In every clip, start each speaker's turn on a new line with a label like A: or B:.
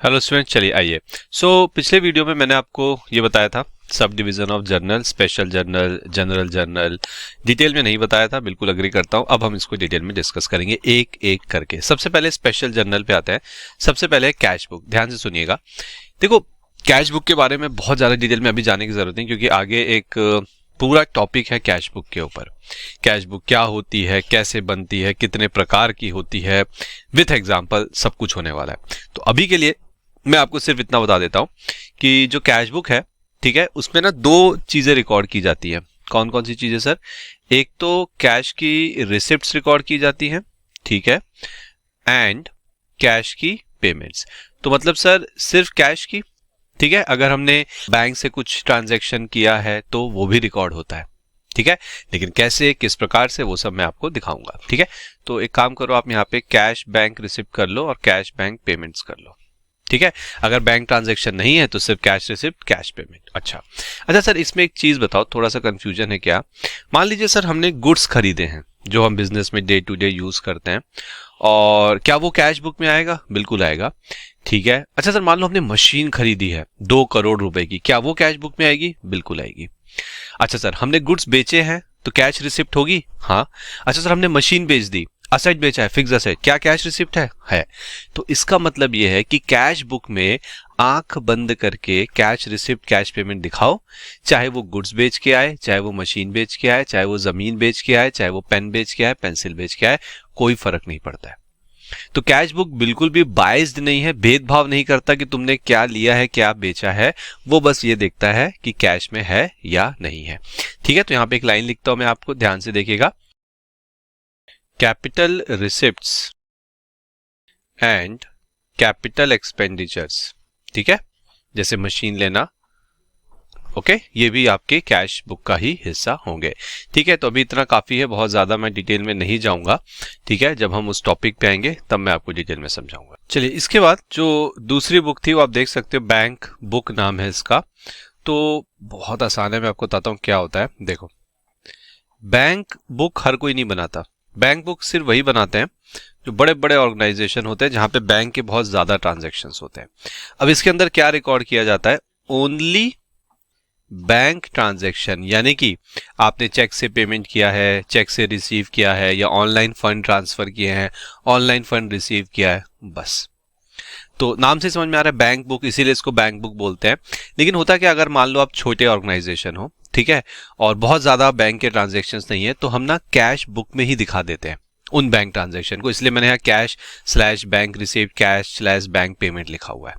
A: Hello student, चलिए आइए। पिछले वीडियो में मैंने आपको ये बताया था sub division of journal, special journal, general journal. Detail में नहीं बताया था, बिल्कुल अग्री करता हूं। अब हम इसको डिटेल में डिस्कस करेंगे एक एक करके। सबसे पहले स्पेशल जर्नल पे आते हैं। सबसे पहले कैश बुक, ध्यान से सुनिएगा। देखो, कैश बुक के बारे में बहुत ज्यादा डिटेल में अभी जाने की जरूरत नहीं, क्योंकि आगे एक पूरा टॉपिक है कैश बुक के ऊपर। कैश बुक क्या होती है, कैसे बनती है, कितने प्रकार की होती है, विथ एग्जाम्पल सब कुछ होने वाला है। तो अभी के लिए मैं आपको सिर्फ इतना बता देता हूं कि जो कैश बुक है, ठीक है, उसमें ना दो चीजें रिकॉर्ड की जाती है। कौन कौन सी चीजें सर? एक तो कैश की रिसिप्ट्स रिकॉर्ड की जाती हैं, ठीक है, एंड कैश की पेमेंट्स। तो मतलब सर सिर्फ कैश की, ठीक है। अगर हमने बैंक से कुछ ट्रांजैक्शन किया है तो वो भी रिकॉर्ड होता है, ठीक है। लेकिन कैसे, किस प्रकार से, वो सब मैं आपको दिखाऊंगा, ठीक है। तो एक काम करो, आप यहाँ पे कैश बैंक रिसिप्ट कर लो और कैश बैंक पेमेंट्स कर लो, ठीक है। अगर बैंक ट्रांजैक्शन नहीं है तो सिर्फ कैश रिसिप्ट, कैश पेमेंट। अच्छा अच्छा सर, इसमें एक चीज बताओ, थोड़ा सा कंफ्यूजन है क्या? मान लीजिए सर हमने गुड्स खरीदे हैं जो हम बिजनेस में डे टू डे यूज करते हैं, और क्या वो कैश बुक में आएगा? बिल्कुल आएगा, ठीक है। अच्छा सर, मान लो हमने मशीन खरीदी है 2 करोड़ रुपए की, क्या वो कैश बुक में आएगी? बिल्कुल आएगी। अच्छा सर, हमने गुड्स बेचे हैं तो कैश रिसिप्ट होगी? हाँ। अच्छा सर, हमने मशीन बेच दी, असेट बेचा है, फिक्स असेट, क्या कैश रिसिप्ट है? तो इसका मतलब यह है कि कैश बुक में आंख बंद करके कैश रिसिप्ट, कैश पेमेंट दिखाओ, चाहे वो गुड्स बेच के आए, चाहे वो मशीन बेच के आए, चाहे वो जमीन बेच के आए, चाहे वो पेन बेच के आए, पेंसिल बेच के आए, कोई फर्क नहीं पड़ता है। तो कैश बुक बिल्कुल भी बाइज्ड नहीं है, भेदभाव नहीं करता कि तुमने क्या लिया है, क्या बेचा है। वो बस ये देखता है कि कैश में है या नहीं है, ठीक है। तो यहां पे एक लाइन लिखता हूं मैं आपको, ध्यान से देखिएगा। Capital receipts and capital expenditures, ठीक है, जैसे मशीन लेना, ओके, ये भी आपके कैश बुक का ही हिस्सा होंगे, ठीक है। तो अभी इतना काफी है, बहुत ज्यादा मैं डिटेल में नहीं जाऊंगा, ठीक है। जब हम उस टॉपिक पे आएंगे तब मैं आपको डिटेल में समझाऊंगा। चलिए, इसके बाद जो दूसरी बुक थी वो आप देख सकते हो, बैंक बुक नाम है इसका। तो बहुत आसान है, मैं आपको बताता हूँ क्या होता है। देखो, बैंक बुक हर कोई नहीं बनाता। बैंक बुक सिर्फ वही बनाते हैं जो बड़े बड़े ऑर्गेनाइजेशन होते हैं, जहां पे बैंक के बहुत ज्यादा ट्रांजैक्शंस होते हैं। अब इसके अंदर क्या रिकॉर्ड किया जाता है? ओनली बैंक ट्रांजैक्शन, यानी कि आपने चेक से पेमेंट किया है, चेक से रिसीव किया है, या ऑनलाइन फंड ट्रांसफर किए हैं, ऑनलाइन फंड रिसीव किया है, बस। तो नाम से समझ में आ रहा है बैंक बुक, इसीलिए इसको बैंक बुक बोलते हैं। लेकिन होता क्या, अगर मान लो आप छोटे ऑर्गेनाइजेशन हो, ठीक है, और बहुत ज्यादा बैंक के ट्रांजेक्शन नहीं है, तो हम ना कैश बुक में ही दिखा देते हैं उन बैंक ट्रांजेक्शन को, इसलिए मैंने यहाँ cash slash bank receive, cash slash bank payment लिखा हुआ है।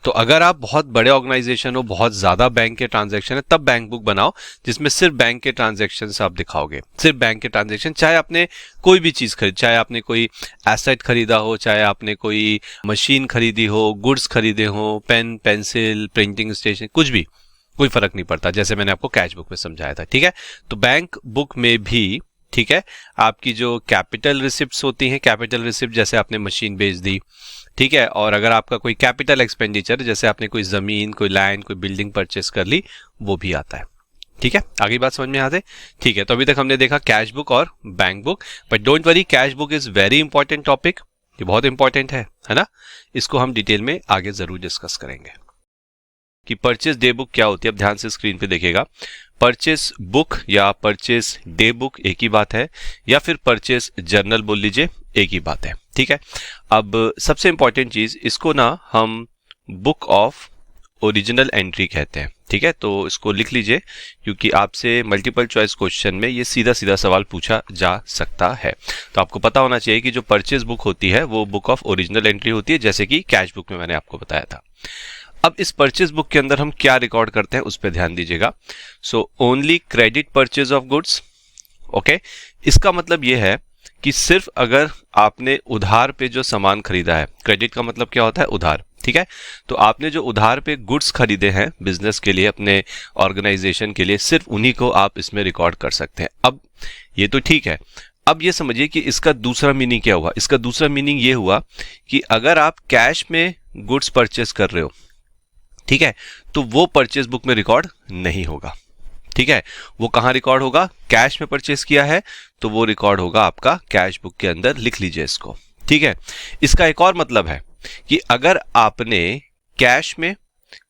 A: तो अगर आप बहुत बड़े ऑर्गेनाइजेशन हो, बहुत ज्यादा बैंक के ट्रांजेक्शन है, तब बैंक बुक बनाओ जिसमें सिर्फ बैंक के ट्रांजेक्शन आप दिखाओगे, सिर्फ बैंक के ट्रांजेक्शन। चाहे आपने कोई भी चीज खरीद, चाहे आपने कोई एसेट खरीदा हो, चाहे आपने कोई मशीन खरीदी हो, गुड्स खरीदे हो, पेन, पेंसिल, प्रिंटिंग स्टेशन, कुछ भी, कोई फर्क नहीं पड़ता, जैसे मैंने आपको कैश बुक में समझाया था, ठीक है। तो बैंक बुक में भी, ठीक है, आपकी जो कैपिटल रिसिप्ट्स होती हैं, कैपिटल रिसिप्ट जैसे आपने मशीन बेच दी, ठीक है, और अगर आपका कोई कैपिटल एक्सपेंडिचर, जैसे आपने कोई जमीन, कोई लैंड, कोई बिल्डिंग परचेस कर ली, वो भी आता है, ठीक है। आगे बात समझ में आते? ठीक है। तो अभी तक हमने देखा कैश बुक और bank book, but don't worry, cash book is very important topic, ये बहुत इंपॉर्टेंट है ना। इसको हम डिटेल में आगे जरूर डिस्कस करेंगे कि परचेस डे बुक क्या होती है। अब ध्यान से स्क्रीन पे देखिएगा। परचेस बुक या परचेस डे बुक एक ही बात है, या फिर परचेस जर्नल बोल लीजिए, एक ही बात है, ठीक है। अब सबसे इंपॉर्टेंट चीज, इसको ना हम बुक ऑफ ओरिजिनल एंट्री कहते हैं, ठीक है। तो इसको लिख लीजिए, क्योंकि आपसे मल्टीपल चॉइस क्वेश्चन में ये सीधा सीधा सवाल पूछा जा सकता है। तो आपको पता होना चाहिए कि जो परचेस बुक होती है वो बुक ऑफ ओरिजिनल एंट्री होती है, जैसे कि कैश बुक में मैंने आपको बताया था। अब इस परचेज बुक के अंदर हम क्या रिकॉर्ड करते हैं उस पर ध्यान दीजिएगा। So only credit purchase of goods, okay. इसका मतलब यह है कि सिर्फ अगर आपने उधार पे जो सामान खरीदा है, क्रेडिट का मतलब क्या होता है? उधार, ठीक है। तो आपने जो उधार पे गुड्स खरीदे हैं बिजनेस के लिए, अपने ऑर्गेनाइजेशन के लिए, सिर्फ उन्हीं को आप इसमें रिकॉर्ड कर सकते हैं। अब ये तो ठीक है। अब ये समझिए कि इसका दूसरा मीनिंग क्या हुआ। इसका दूसरा मीनिंग ये हुआ कि अगर आप कैश में गुड्स परचेस कर रहे हो, ठीक है, तो वो परचेस बुक में रिकॉर्ड नहीं होगा, ठीक है। वो कहां रिकॉर्ड होगा? कैश में परचेस किया है तो वो रिकॉर्ड होगा आपका कैश बुक के अंदर, लिख लीजिए इसको, ठीक है। इसका एक और मतलब है कि अगर आपने कैश में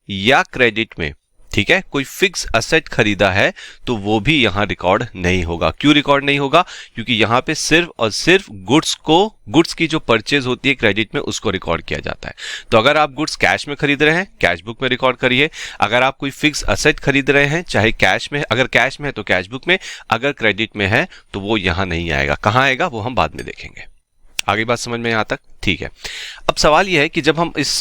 A: या क्रेडिट में, ठीक है, कोई फिक्स असेट खरीदा है तो वो भी यहां रिकॉर्ड नहीं होगा। क्यों रिकॉर्ड नहीं होगा? क्योंकि यहां पे सिर्फ और सिर्फ गुड्स की जो परचेज होती है क्रेडिट में, उसको रिकॉर्ड किया जाता है। तो अगर आप गुड्स कैश में खरीद रहे हैं, कैश बुक में रिकॉर्ड करिए। अगर आप कोई फिक्स असेट खरीद रहे हैं, चाहे कैश में, अगर कैश में है तो कैश बुक में, अगर क्रेडिट में है तो वो यहां नहीं आएगा। कहां आएगा वो हम बाद में देखेंगे। आगे बात समझ में यहां तक? ठीक है। अब सवाल यह है कि जब हम इस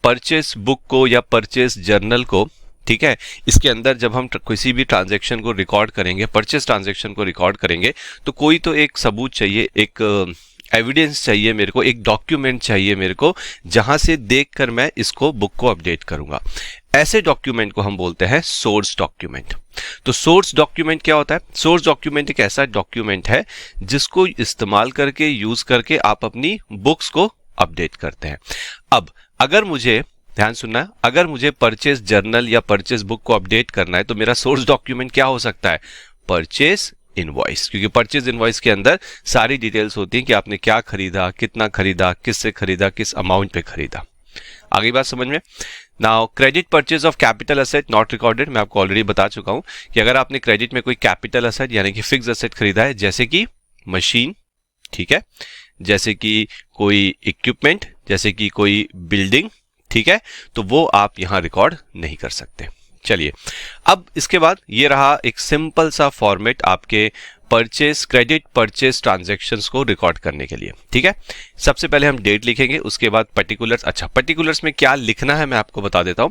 A: परचेस बुक को या परचेस जर्नल को, ठीक है, इसके अंदर जब हम किसी भी ट्रांजैक्शन को रिकॉर्ड करेंगे, परचेस ट्रांजैक्शन को रिकॉर्ड करेंगे, तो कोई तो एक सबूत चाहिए, एक एविडेंस चाहिए मेरे को, एक डॉक्यूमेंट चाहिए मेरे को, जहां से देखकर मैं इसको बुक को अपडेट करूंगा। ऐसे डॉक्यूमेंट को हम बोलते हैं सोर्स डॉक्यूमेंट। तो सोर्स डॉक्यूमेंट क्या होता है? सोर्स डॉक्यूमेंट एक ऐसा डॉक्यूमेंट है जिसको इस्तेमाल करके, यूज करके आप अपनी बुक्स को अपडेट करते हैं। अब अगर मुझे, ध्यान सुनना, अगर मुझे परचेस जर्नल या परचेस बुक को अपडेट करना है तो मेरा सोर्स डॉक्यूमेंट क्या हो सकता है? परचेस इनवॉइस, क्योंकि परचेज इनवॉइस के अंदर सारी डिटेल्स होती हैं कि आपने क्या खरीदा, कितना खरीदा, किससे खरीदा, किस अमाउंट पे खरीदा। आगे बात समझ में? Now credit purchase of capital asset not recorded. मैं आपको ऑलरेडी बता चुका हूं कि अगर आपने क्रेडिट में कोई कैपिटल असेट यानी कि फिक्स असेट खरीदा है, जैसे कि मशीन, ठीक है, जैसे कि कोई इक्विपमेंट, जैसे कि कोई बिल्डिंग, ठीक है, तो वो आप यहां रिकॉर्ड नहीं कर सकते। चलिए, अब इसके बाद ये रहा एक सिंपल सा फॉर्मेट आपके परचेस, क्रेडिट परचेस ट्रांजैक्शंस को रिकॉर्ड करने के लिए, ठीक है। सबसे पहले हम डेट लिखेंगे, उसके बाद पर्टिकुलर्स। अच्छा, पर्टिकुलर्स में क्या लिखना है मैं आपको बता देता हूं।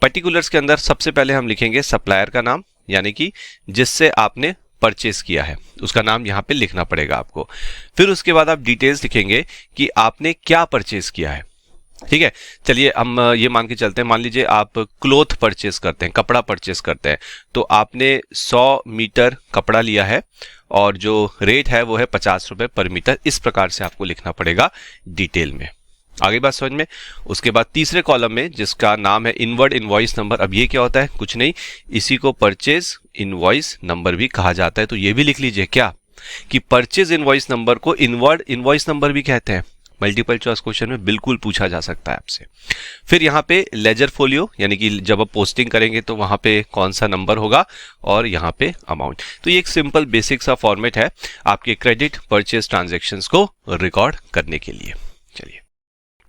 A: पर्टिकुलर्स के अंदर सबसे पहले हम लिखेंगे सप्लायर का नाम, यानी कि जिससे आपने परचेस किया है उसका नाम यहां पे लिखना पड़ेगा आपको। फिर उसके बाद आप डिटेल्स लिखेंगे कि आपने क्या परचेस किया है, ठीक है। चलिए हम ये मान के चलते हैं, मान लीजिए आप क्लोथ परचेस करते हैं, कपड़ा परचेस करते हैं, तो आपने 100 मीटर कपड़ा लिया है और जो रेट है वो है 50 रुपए पर मीटर। इस प्रकार से आपको लिखना पड़ेगा डिटेल में। आगे बात समझ में? उसके बाद तीसरे कॉलम में जिसका नाम है इनवर्ड इनवॉइस नंबर। अब ये क्या होता है? कुछ नहीं, इसी को परचेज इनवॉइस नंबर भी कहा जाता है। तो ये भी लिख लीजिए क्या, कि परचेज इनवॉइस नंबर को इनवर्ड इनवॉइस नंबर भी कहते हैं। मल्टीपल चॉइस क्वेश्चन में बिल्कुल पूछा जा सकता है आपसे। फिर यहाँ पे लेजर फोलियो, यानी कि जब आप पोस्टिंग करेंगे तो वहां पे कौन सा नंबर होगा, और यहाँ पे अमाउंट। तो ये एक सिंपल बेसिक सा फॉर्मेट है आपके क्रेडिट परचेस ट्रांजैक्शंस को रिकॉर्ड करने के लिए। चलिए,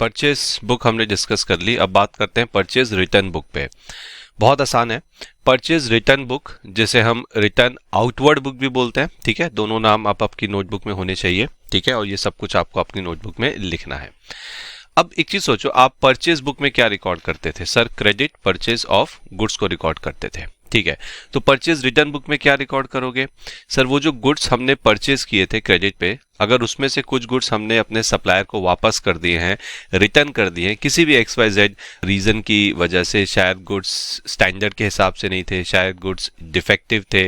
A: परचेस बुक हमने डिस्कस कर ली, अब बात करते हैं परचेज रिटर्न बुक पे। बहुत आसान है। परचेज रिटर्न बुक, जिसे हम रिटर्न आउटवर्ड बुक भी बोलते हैं, ठीक है, दोनों नाम आप आपकी नोटबुक में होने चाहिए, ठीक है, और ये सब कुछ आपको अपनी नोटबुक में लिखना है। अब एक चीज सोचो, आप परचेज बुक में क्या रिकॉर्ड करते थे? Sir, credit purchase of goods को रिकॉर्ड करते थे, ठीक है। तो परचेज रिटर्न बुक में क्या रिकॉर्ड करोगे? सर, वो जो गुड्स हमने परचेज किए थे क्रेडिट पे, अगर उसमें से कुछ गुड्स हमने अपने सप्लायर को वापस कर दिए हैं, रिटर्न कर दिए हैं, किसी भी XYZ रीजन की वजह से, शायद गुड्स स्टैंडर्ड के हिसाब से नहीं थे, शायद गुड्स डिफेक्टिव थे,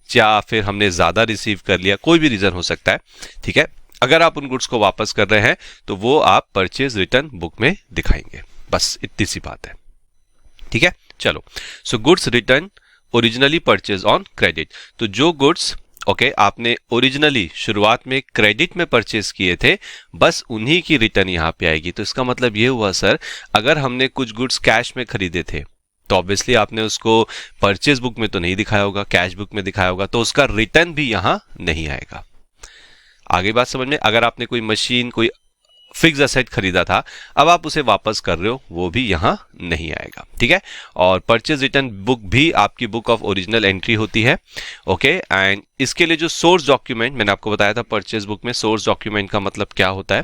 A: या फिर हमने ज्यादा रिसीव कर लिया, कोई भी रीजन हो सकता है, ठीक है। अगर आप उन गुड्स को वापस कर रहे हैं तो वो आप परचेज रिटर्न बुक में दिखाएंगे। बस इतनी सी बात है, ठीक है। चलो, so goods return originally purchase on credit. तो जो गुड्स आपने ओरिजिनली शुरुआत में क्रेडिट में परचेज किए थे, बस उन्हीं की रिटर्न यहां पे आएगी। तो इसका मतलब ये हुआ सर, अगर हमने कुछ गुड्स कैश में खरीदे थे तो ऑब्वियसली आपने उसको परचेज बुक में तो नहीं दिखाया होगा, कैश बुक में दिखाया होगा, तो उसका रिटर्न भी यहां नहीं आएगा। आगे बात समझ में? अगर आपने कोई मशीन, कोई फिक्स एसेट खरीदा था, अब आप उसे वापस कर रहे हो, वो भी यहां नहीं आएगा, ठीक है। और परचेज रिटर्न बुक भी आपकी बुक ऑफ ओरिजिनल एंट्री होती है, ओके। एंड इसके लिए जो सोर्स डॉक्यूमेंट मैंने आपको बताया था, परचेज बुक में सोर्स डॉक्यूमेंट का मतलब क्या होता है,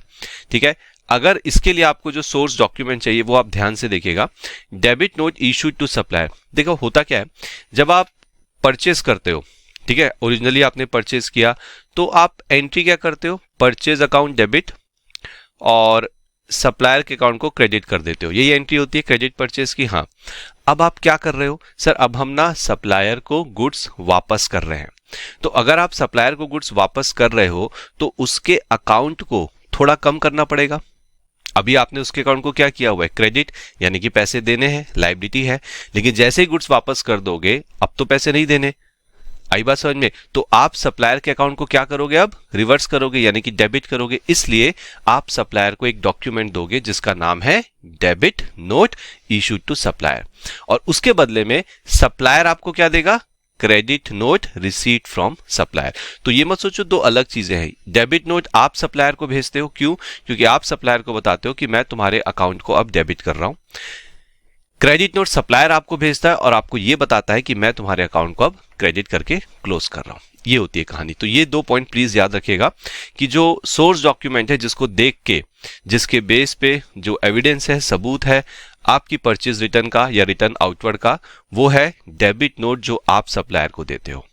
A: ठीक है। अगर इसके लिए आपको जो सोर्स डॉक्यूमेंट चाहिए वो आप ध्यान से देखिएगा। Debit note issued to supplier. देखो होता क्या है, जब आप परचेज करते हो, ठीक है, ओरिजिनली आपने परचेज किया, तो आप एंट्री क्या करते हो? परचेज अकाउंट डेबिट और सप्लायर के अकाउंट को क्रेडिट कर देते हो। यही एंट्री होती है क्रेडिट परचेज की। हाँ, अब आप क्या कर रहे हो? सर, अब हम ना सप्लायर को गुड्स वापस कर रहे हैं। तो अगर आप सप्लायर को गुड्स वापस कर रहे हो तो उसके अकाउंट को थोड़ा कम करना पड़ेगा। अभी आपने उसके अकाउंट को क्या किया हुआ है? क्रेडिट, यानी कि पैसे देने हैं, लायबिलिटी है। लेकिन जैसे ही गुड्स वापस कर दोगे, अब तो पैसे नहीं देने, आई बात समझ में? तो आप सप्लायर के अकाउंट को क्या करोगे, अब रिवर्स करोगे, यानी कि डेबिट करोगे। इसलिए आप सप्लायर को एक डॉक्यूमेंट दोगे जिसका नाम है debit note issued to supplier, और उसके बदले में सप्लायर आपको क्या देगा, credit note receipt from supplier. तो ये मत सोचो दो अलग चीजें हैं। डेबिट नोट आप सप्लायर को भेजते हो, क्यों? क्योंकि आप सप्लायर को बताते हो कि मैं तुम्हारे अकाउंट को अब डेबिट कर रहा हूं। क्रेडिट नोट सप्लायर आपको भेजता है और आपको यह बताता है कि मैं तुम्हारे अकाउंट को अब क्रेडिट करके क्लोज कर रहा हूं। ये होती है कहानी। तो ये 2 पॉइंट प्लीज याद रखिएगा कि जो सोर्स डॉक्यूमेंट है, जिसको देख के, जिसके बेस पे जो एविडेंस है, सबूत है आपकी परचेज रिटर्न का या रिटर्न आउटवर्ड का, वो है डेबिट नोट जो आप सप्लायर को देते हो,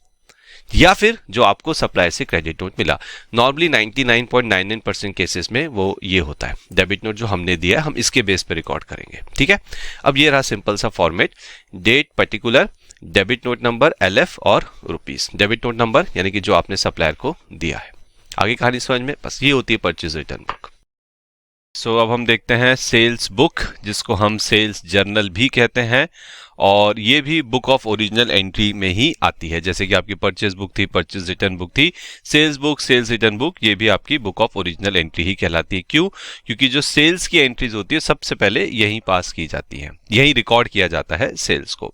A: या फिर जो आपको सप्लायर से क्रेडिट नोट मिला। नॉर्मली 99.99% केसेस में वो ये होता है, डेबिट नोट जो हमने दिया है हम इसके बेस पे रिकॉर्ड करेंगे। ठीक है, अब ये रहा सिंपल सा format, date particular, debit note number LF और रुपीस। डेबिट नोट नंबर यानी कि जो आपने सप्लायर को दिया है। आगे कहानी समझ में? बस ये होती है परचेज रिटर्न बुक। सो अब हम देखते हैं सेल्स बुक, जिसको हम सेल्स जर्नल भी कहते हैं, और ये भी बुक ऑफ ओरिजिनल एंट्री में ही आती है। जैसे कि आपकी परचेज बुक थी, परचेज रिटर्न बुक थी, sales book, sales return book, ये भी आपकी बुक ऑफ ओरिजिनल एंट्री ही कहलाती है। क्यों? क्योंकि जो सेल्स की एंट्रीज होती है सबसे पहले यहीं पास की जाती है, यहीं रिकॉर्ड किया जाता है सेल्स को।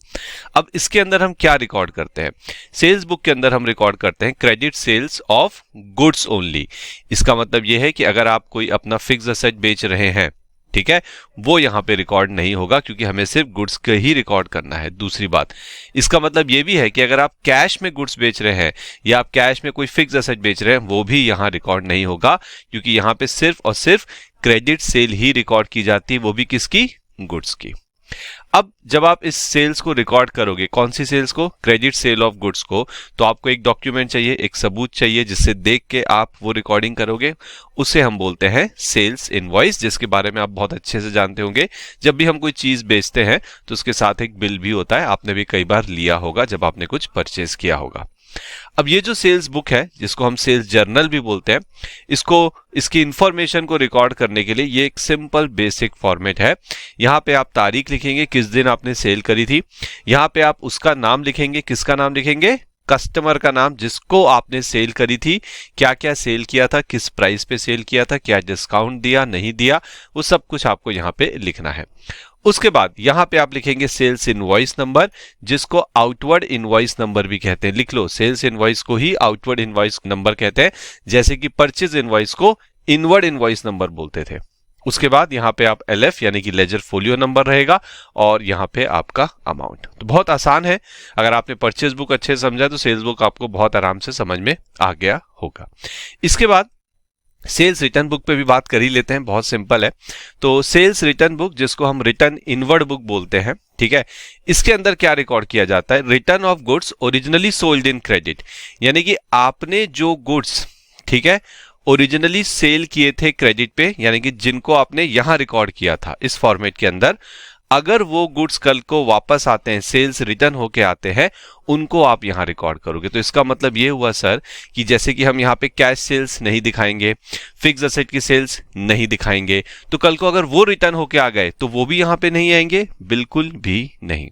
A: अब इसके अंदर हम क्या रिकॉर्ड करते हैं? सेल्स बुक के अंदर हम रिकॉर्ड करते हैं credit sales of goods only. इसका मतलब यह है कि अगर आप कोई अपना फिक्स एसेट बेच रहे हैं, ठीक है, वो यहां पे रिकॉर्ड नहीं होगा, क्योंकि हमें सिर्फ गुड्स का ही रिकॉर्ड करना है। दूसरी बात, इसका मतलब ये भी है कि अगर आप कैश में गुड्स बेच रहे हैं या आप कैश में कोई फिक्स एसेट बेच रहे हैं, वो भी यहां रिकॉर्ड नहीं होगा, क्योंकि यहां पे सिर्फ और सिर्फ क्रेडिट सेल ही रिकॉर्ड की जाती है, वो भी किसकी? गुड्स की। अब जब आप इस सेल्स को रिकॉर्ड करोगे, कौन सी सेल्स को? क्रेडिट सेल ऑफ गुड्स को, तो आपको एक डॉक्यूमेंट चाहिए, एक सबूत चाहिए, जिससे देख के आप वो रिकॉर्डिंग करोगे। उसे हम बोलते हैं सेल्स इनवॉइस, जिसके बारे में आप बहुत अच्छे से जानते होंगे। जब भी हम कोई चीज बेचते हैं तो उसके साथ एक बिल भी होता है, आपने भी कई बार लिया होगा जब आपने कुछ परचेज किया होगा। अब ये जो सेल्स बुक है, जिसको हम सेल्स जर्नल भी बोलते हैं, इसकी इंफॉर्मेशन को रिकॉर्ड करने के लिए ये एक सिंपल बेसिक फॉर्मेट है। यहां पे आप तारीख लिखेंगे, किस दिन आपने सेल करी थी। यहां पे आप उसका नाम लिखेंगे, किसका नाम लिखेंगे? कस्टमर का नाम, जिसको आपने सेल करी थी, क्या क्या सेल किया था, किस प्राइस पे सेल किया था, क्या डिस्काउंट दिया, नहीं दिया, वो सब कुछ आपको यहां पे लिखना है। उसके बाद यहां पे आप लिखेंगे सेल्स इनवॉइस नंबर, जिसको आउटवर्ड इनवॉइस नंबर भी कहते हैं। लिख लो, सेल्स इनवॉइस को ही आउटवर्ड इनवॉइस नंबर कहते हैं, जैसे कि परचेज इनवॉइस को इनवर्ड इनवॉइस नंबर बोलते थे। उसके बाद यहां पे आप LF यानी कि लेजर फोलियो नंबर रहेगा, और यहां पे आपका अमाउंट। तो बहुत आसान है। अगर आपने परचेज बुक अच्छे से समझा तो सेल्स बुक आपको बहुत आराम से समझ में आ गया होगा। इसके बाद सेल्स रिटर्न बुक पे भी बात कर ही लेते हैं, बहुत सिंपल है। तो सेल्स रिटर्न बुक, जिसको हम रिटर्न इनवर्ड बुक बोलते हैं, ठीक है, इसके अंदर क्या रिकॉर्ड किया जाता है? Return of goods originally sold in credit, यानी कि आपने जो गुड्स, ठीक है, ओरिजिनली सेल किए थे क्रेडिट पे, यानी कि जिनको आपने यहां रिकॉर्ड किया था इस फॉर्मेट के अंदर, अगर वो गुड्स कल को वापस आते हैं, सेल्स रिटर्न होके आते हैं, उनको आप यहां रिकॉर्ड करोगे। तो इसका मतलब ये हुआ सर कि जैसे कि हम यहां पे कैश सेल्स नहीं दिखाएंगे, फिक्स एसेट की सेल्स नहीं दिखाएंगे, तो कल को अगर वो रिटर्न होके आ गए तो वो भी यहां पे नहीं आएंगे, बिल्कुल भी नहीं।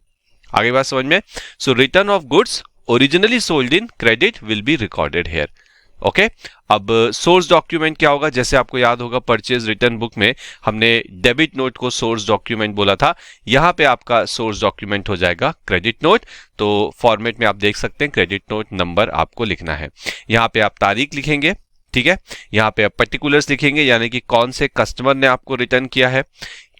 A: आगे बात समझ में? So return of goods originally sold in credit will be recorded here. Okay, अब सोर्स डॉक्यूमेंट क्या होगा? जैसे आपको याद होगा परचेज रिटर्न बुक में हमने डेबिट नोट को सोर्स डॉक्यूमेंट बोला था, यहां पे आपका सोर्स डॉक्यूमेंट हो जाएगा क्रेडिट नोट। तो फॉर्मेट में आप देख सकते हैं क्रेडिट नोट नंबर आपको लिखना है। यहां पे आप तारीख लिखेंगे, ठीक है, यहां पे आप पर्टिकुलर्स लिखेंगे, यानी कि कौन से कस्टमर ने आपको रिटर्न किया है,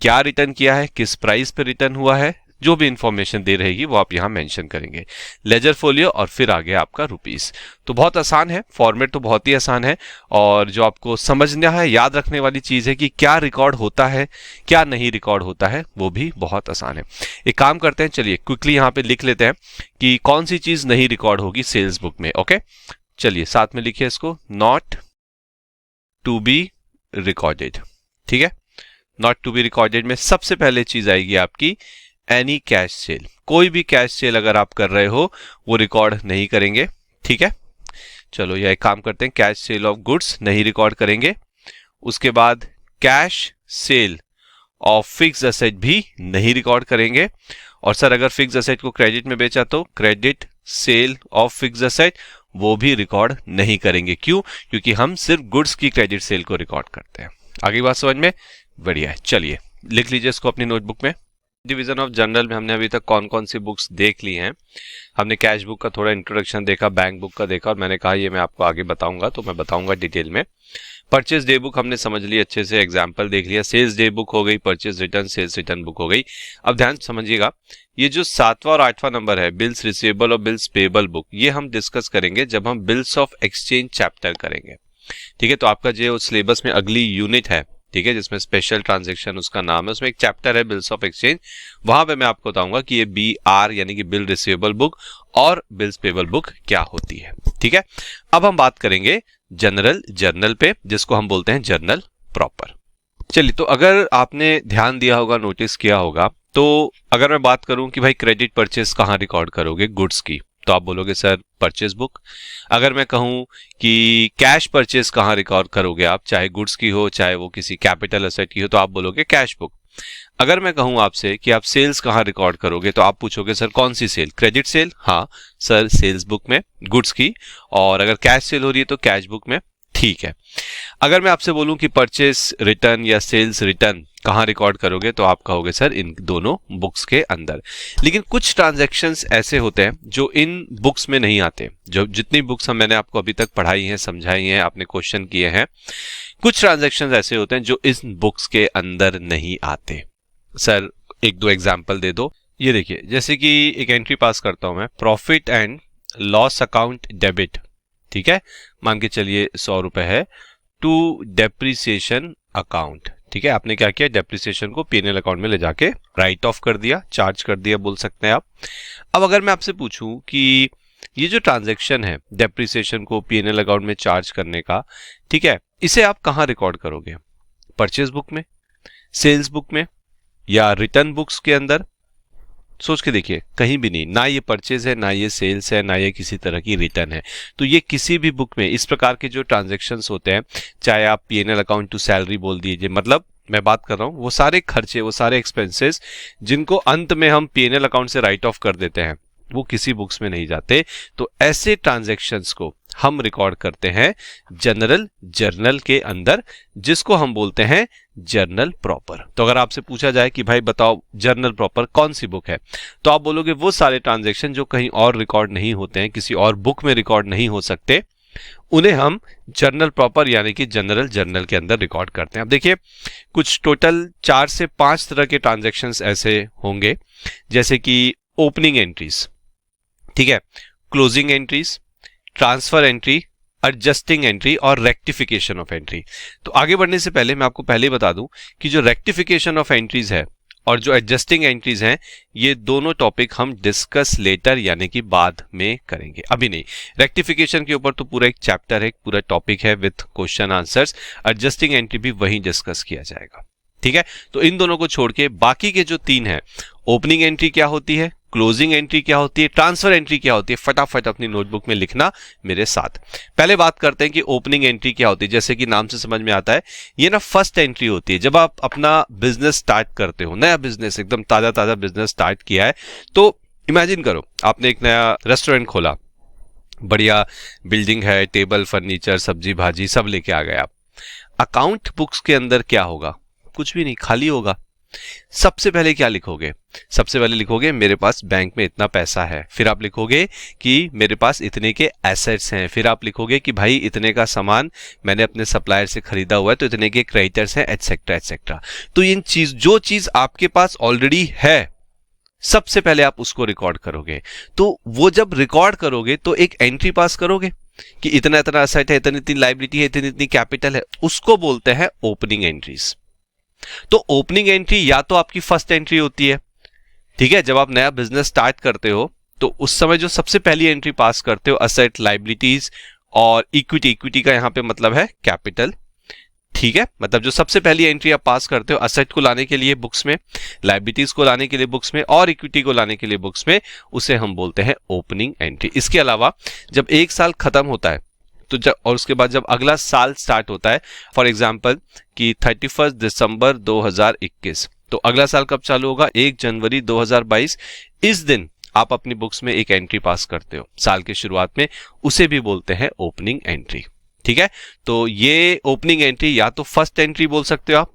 A: क्या रिटर्न किया है, किस प्राइस पे रिटर्न हुआ है, जो भी इंफॉर्मेशन दे रहेगी वो आप यहां मेंशन करेंगे। लेजर फोलियो और फिर आ गया आपका रुपीस। तो बहुत आसान है, फॉर्मेट तो बहुत ही आसान है, और जो आपको समझना है, याद रखने वाली चीज है कि क्या रिकॉर्ड होता है, क्या नहीं रिकॉर्ड होता है, वो भी बहुत आसान है। एक काम करते हैं, चलिए क्विकली यहां पे लिख लेते हैं कि कौन सी चीज नहीं रिकॉर्ड होगी सेल्स बुक में। ओके, चलिए साथ में लिखिए इसको, नॉट टू बी रिकॉर्डेड। ठीक है, नॉट टू बी रिकॉर्डेड में सबसे पहले चीज आएगी आपकी एनी कैश सेल। कोई भी कैश सेल अगर आप कर रहे हो वो रिकॉर्ड नहीं करेंगे। ठीक है, चलो यह एक काम करते हैं, कैश सेल ऑफ गुड्स नहीं रिकॉर्ड करेंगे। उसके बाद cash cell of fix asset भी नहीं रिकॉर्ड करेंगे। और सर अगर फिक्स एसेट को क्रेडिट में बेचा तो credit sale of fixed asset वो भी रिकॉर्ड नहीं करेंगे। क्यों? क्योंकि हम सिर्फ गुड्स की क्रेडिट सेल को रिकॉर्ड करते हैं। आगे बात समझ में? बढ़िया है। चलिए लिख लीजिए इसको अपनी नोटबुक में। डिवीजन ऑफ जर्नल में हमने अभी तक कौन कौन सी बुक्स देख ली हैं। हमने कैश बुक का थोड़ा इंट्रोडक्शन देखा, बैंक बुक का देखा, और मैंने कहा ये मैं आपको आगे बताऊंगा, तो मैं बताऊंगा डिटेल में। परचेज डे बुक हमने समझ ली अच्छे से, एग्जाम्पल देख लिया। सेल्स डे बुक हो गई, purchase return, sales return book हो गई। अब ध्यान समझिएगा, ये जो 7वां और 8वां नंबर है, बिल्स रिसीवेबल और बिल्स पेएबल बुक, ये हम डिस्कस करेंगे जब हम बिल्स ऑफ एक्सचेंज चैप्टर करेंगे। ठीक है, तो आपका जो सिलेबस में अगली यूनिट है, ठीक है, जिसमें स्पेशल ट्रांजैक्शन उसका नाम है, उसमें एक चैप्टर है बिल्स ऑफ एक्सचेंज। वहां पे मैं आपको बताऊंगा कि ये BR यानी कि बिल रिसीवेबल बुक और बिल्स पेएबल बुक क्या होती है। ठीक है, अब हम बात करेंगे जनरल जर्नल पे, जिसको हम बोलते हैं जर्नल प्रॉपर। चलिए, तो अगर आपने ध्यान दिया होगा, नोटिस किया होगा, तो अगर मैं बात करूं कि भाई क्रेडिट परचेस कहां रिकॉर्ड करोगे गुड्स की, तो आप बोलोगे सर परचेस बुक। अगर मैं कहूं कि कैश परचेस कहां रिकॉर्ड करोगे आप, चाहे गुड्स की हो चाहे वो किसी कैपिटल एसेट की हो, तो आप बोलोगे कैश बुक। अगर मैं कहूं आपसे कि आप सेल्स कहां रिकॉर्ड करोगे, तो आप पूछोगे सर कौन सी सेल, क्रेडिट सेल? हाँ सर, सेल्स बुक में गुड्स की। और अगर कैश सेल हो रही है तो कैश बुक में। ठीक है, अगर मैं आपसे बोलूं कि परचेस रिटर्न या सेल्स रिटर्न कहां रिकॉर्ड करोगे, तो आप कहोगे सर इन दोनों बुक्स के अंदर। लेकिन कुछ ट्रांजैक्शंस ऐसे होते हैं जो इन बुक्स में नहीं आते। जो जितनी बुक्स मैंने आपको अभी तक पढ़ाई हैं, समझाई हैं, आपने क्वेश्चन किए हैं, कुछ ट्रांजैक्शंस ऐसे होते हैं जो इस बुक्स के अंदर नहीं आते। सर एक दो एग्जाम्पल दे दो। ये देखिए, जैसे कि एक एंट्री पास करता हूं मैं, profit and loss account debit. ठीक है, मान के चलिए 100 रुपए है, टू डेप्रिसिएशन अकाउंट। ठीक है, आपने क्या किया, डेप्रिसिएशन को P&L अकाउंट में ले जाके राइट ऑफ कर दिया, चार्ज कर दिया बोल सकते हैं आप। अब अगर मैं आपसे पूछूं कि ये जो ट्रांजैक्शन है डेप्रिसिएशन को P&L अकाउंट में चार्ज करने का, ठीक है, इसे आप कहां रिकॉर्ड करोगे? परचेज बुक में, सेल्स बुक में, या रिटर्न बुक्स के अंदर? सोच के देखिए, कहीं भी नहीं। ना ये परचेज है, ना ये सेल्स है, ना ये किसी तरह की रिटर्न है। तो ये किसी भी बुक में इस प्रकार के जो ट्रांजैक्शंस होते हैं, चाहे आप P&L अकाउंट टू सैलरी बोल दीजिए, मतलब मैं बात कर रहा हूं वो सारे खर्चे, वो सारे एक्सपेंसेस जिनको अंत में हम P&L अकाउंट से राइट ऑफ कर देते हैं, वो किसी बुक्स में नहीं जाते। तो ऐसे ट्रांजैक्शंस को हम रिकॉर्ड करते हैं जनरल जर्नल के अंदर, जिसको हम बोलते हैं जर्नल प्रॉपर। तो अगर आपसे पूछा जाए कि भाई बताओ जर्नल प्रॉपर कौन सी बुक है, तो आप बोलोगे वो सारे ट्रांजैक्शन जो कहीं और रिकॉर्ड नहीं होते हैं, किसी और बुक में रिकॉर्ड नहीं हो सकते, उन्हें हम जर्नल प्रॉपर यानी कि जनरल जर्नल के अंदर रिकॉर्ड करते हैं। अब देखिए, कुछ टोटल 4 से 5 तरह के ट्रांजैक्शंस ऐसे होंगे, जैसे कि ओपनिंग एंट्रीज, ठीक है, closing entries, transfer entry, adjusting entry और रेक्टिफिकेशन ऑफ एंट्री। तो आगे बढ़ने से पहले मैं आपको पहले ही बता दूं कि जो रेक्टिफिकेशन ऑफ एंट्रीज है और जो एडजस्टिंग एंट्रीज हैं, ये दोनों टॉपिक हम डिस्कस लेटर यानी कि बाद में करेंगे, अभी नहीं। रेक्टिफिकेशन के ऊपर तो पूरा एक चैप्टर है, पूरा टॉपिक है with question answers. Adjusting entry भी वहीं डिस्कस किया जाएगा। ठीक है, तो इन दोनों को छोड़ के बाकी के जो 3 है, ओपनिंग एंट्री क्या होती है, क्लोजिंग एंट्री क्या होती है, ट्रांसफर एंट्री क्या होती है, फटाफट अपनी नोटबुक में लिखना मेरे साथ। पहले बात करते हैं कि ओपनिंग एंट्री क्या होती है। जैसे कि नाम से समझ में आता है, ये ना फर्स्ट एंट्री होती है। जब आप अपना बिजनेस स्टार्ट करते हो, नया बिजनेस, एकदम ताजा ताजा बिजनेस स्टार्ट किया है, तो इमेजिन करो आपने एक नया रेस्टोरेंट खोला, बढ़िया बिल्डिंग है, टेबल फर्नीचर सब्जी भाजी सब लेके आ गए आप। अकाउंट बुक्स के अंदर क्या होगा? कुछ भी नहीं, खाली होगा। सबसे पहले क्या लिखोगे? सबसे पहले लिखोगे मेरे पास बैंक में इतना पैसा है। फिर आप लिखोगे कि मेरे पास इतने के एसेट्स हैं। फिर आप लिखोगे कि भाई इतने का सामान मैंने अपने सप्लायर से खरीदा हुआ है, तो इतने के क्रेडिटर्स हैं, एटसेट्रा एटसेट्रा। तो इन चीज, जो चीज आपके पास ऑलरेडी है, सबसे पहले आप उसको रिकॉर्ड करोगे। तो वो जब रिकॉर्ड करोगे तो एक एंट्री पास करोगे कि इतना इतना एसेट है, इतनी इतनी लायबिलिटी है, इतनी इतनी कैपिटल है। उसको बोलते हैं ओपनिंग एंट्रीज। तो ओपनिंग एंट्री या तो आपकी फर्स्ट एंट्री होती है, ठीक है, जब आप नया बिजनेस स्टार्ट करते हो तो उस समय जो सबसे पहली एंट्री पास करते हो, असेट, लायबिलिटीज और इक्विटी। इक्विटी का यहां पे मतलब है कैपिटल, ठीक है, मतलब जो सबसे पहली एंट्री आप पास करते हो असेट को लाने के लिए बुक्स में, लायबिलिटीज को लाने के लिए बुक्स में और इक्विटी को लाने के लिए बुक्स में, उसे हम बोलते हैं ओपनिंग एंट्री। इसके अलावा जब एक साल खत्म होता है तो जब, और उसके बाद जब अगला साल स्टार्ट होता है, फॉर एग्जांपल कि 31 दिसंबर 2021, तो अगला साल कब चालू होगा? 1 जनवरी 2022। इस दिन आप अपनी बुक्स में एक एंट्री पास करते हो साल के शुरुआत में, उसे भी बोलते हैं ओपनिंग एंट्री। ठीक है, तो ये ओपनिंग एंट्री या तो फर्स्ट एंट्री बोल सकते हो आप।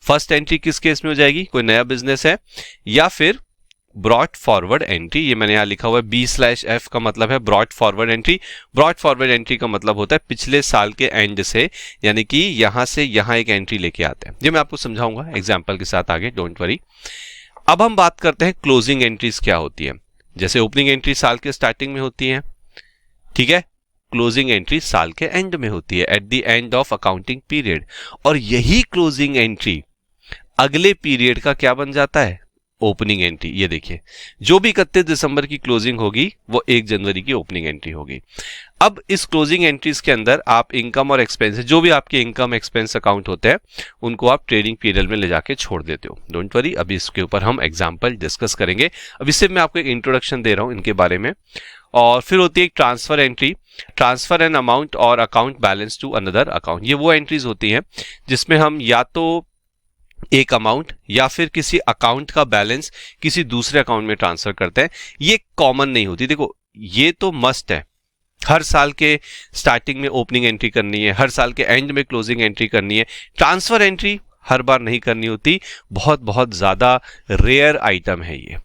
A: फर्स्ट एंट्री किस केस में हो जाएगी, कोई नया बिजनेस है, या फिर ब्रॉट फॉरवर्ड एंट्री। ये मैंने यहां लिखा हुआ है B/F का मतलब है brought forward entry. Brought forward entry का मतलब होता है पिछले साल के एंड से, यानी कि यहां से यहां एक एंट्री लेके आते हैं। ये मैं आपको समझाऊंगा एग्जाम्पल के साथ आगे, डोंट वरी। अब हम बात करते हैं क्लोजिंग एंट्रीज क्या होती है। जैसे ओपनिंग एंट्री साल के स्टार्टिंग में होती है, ठीक है, क्लोजिंग एंट्री साल के एंड में होती है, at the end of accounting period. और यही क्लोजिंग एंट्री अगले पीरियड का क्या बन जाता है, ओपनिंग एंट्री। ये देखिए, जो भी 31 दिसंबर की क्लोजिंग होगी वो 1 जनवरी की ओपनिंग एंट्री होगी। अब इस क्लोजिंग एंट्रीज के अंदर आप इनकम और एक्सपेंस, जो भी आपके इनकम एक्सपेंस अकाउंट होते हैं, उनको आप ट्रेडिंग पीरियड में ले जाके छोड़ देते हो। डोंट वरी, अभी इसके ऊपर हम एग्जाम्पल डिस्कस करेंगे। अब इससे मैं आपको एक इंट्रोडक्शन दे रहा हूं इनके बारे में। और फिर होती है एक transfer entry, transfer an amount और account balance to another account. ये वो एंट्रीज होती हैं जिसमें हम या तो एक अमाउंट या फिर किसी अकाउंट का बैलेंस किसी दूसरे अकाउंट में ट्रांसफर करते हैं। ये कॉमन नहीं होती, देखो ये तो मस्ट है, हर साल के स्टार्टिंग में ओपनिंग एंट्री करनी है, हर साल के एंड में क्लोजिंग एंट्री करनी है। ट्रांसफर एंट्री हर बार नहीं करनी होती, बहुत बहुत ज्यादा रेयर आइटम है ये।